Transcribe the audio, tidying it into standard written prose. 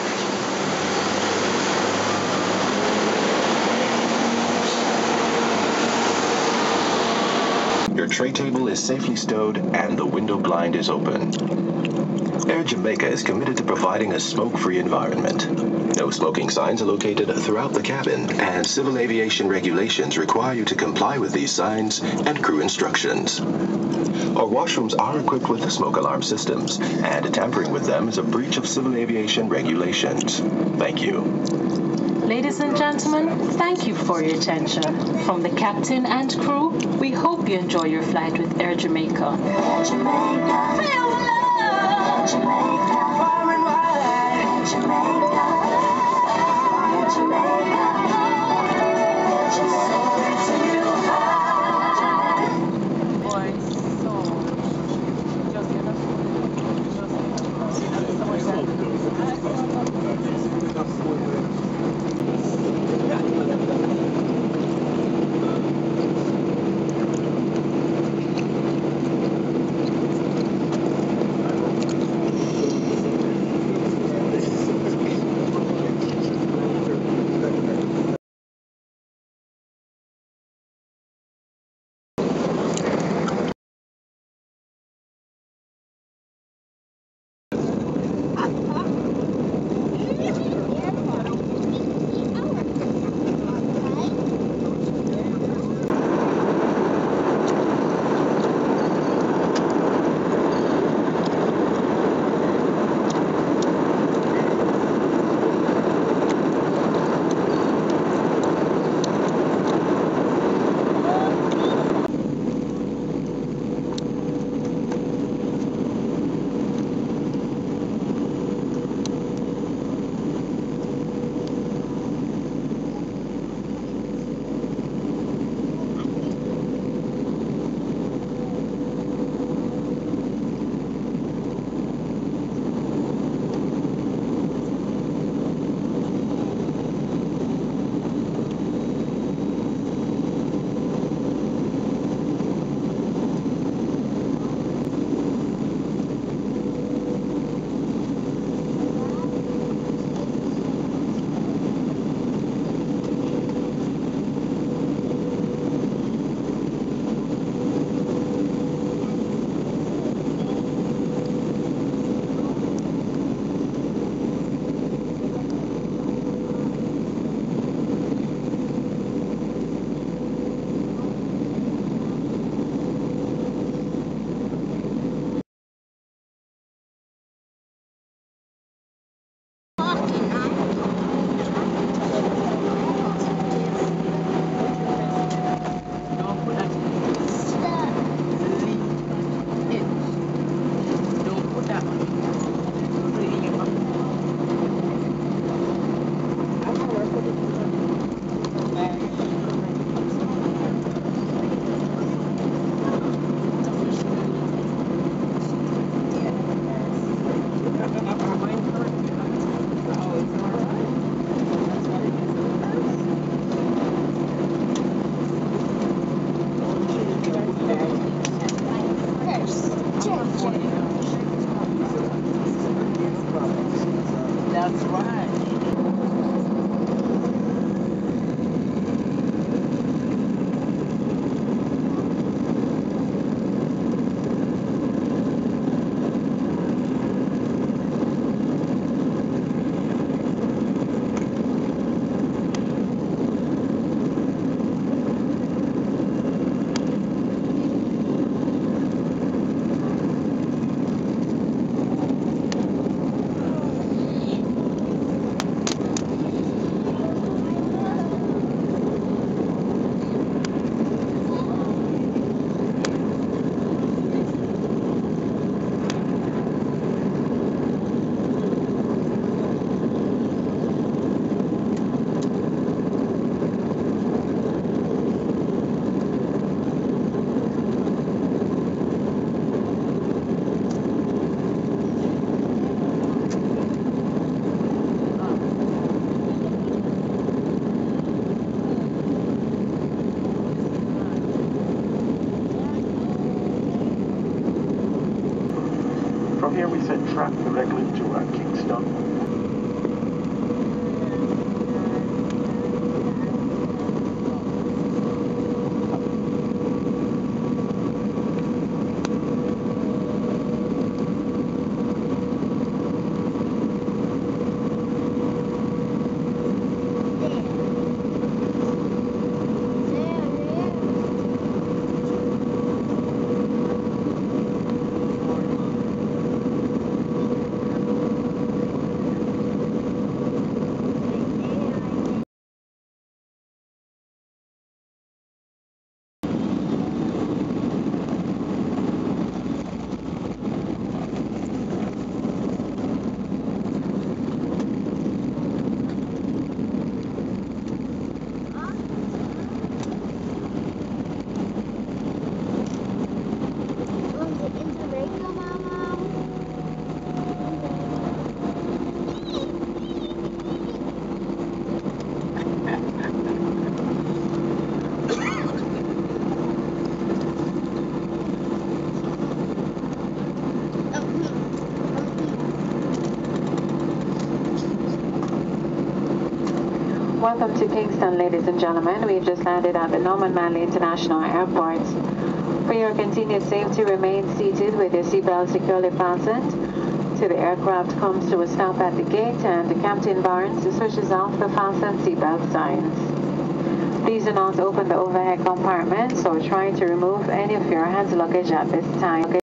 actually. Your tray table is safely stowed and the window blind is open. Air Jamaica is committed to providing a smoke-free environment. No smoking signs are located throughout the cabin, and civil aviation regulations require you to comply with these signs and crew instructions. Our washrooms are equipped with smoke alarm systems, and tampering with them is a breach of civil aviation regulations. Thank you. Ladies and gentlemen, thank you for your attention. From the captain and crew, we hope you enjoy your flight with Air Jamaica. Air Jamaica. Feel the love. Air Jamaica. Far and wide. Air Jamaica. Air Jamaica. Air Jamaica. To you high. Boy, here we set track directly to Kingston. Welcome to Kingston, ladies and gentlemen. We've just landed at the Norman Manley International Airport. For your continued safety, remain seated with your seatbelt securely fastened till the aircraft comes to a stop at the gate and the Captain Barnes switches off the fasten seatbelt signs. Please do not open the overhead compartments or try to remove any of your hand luggage at this time.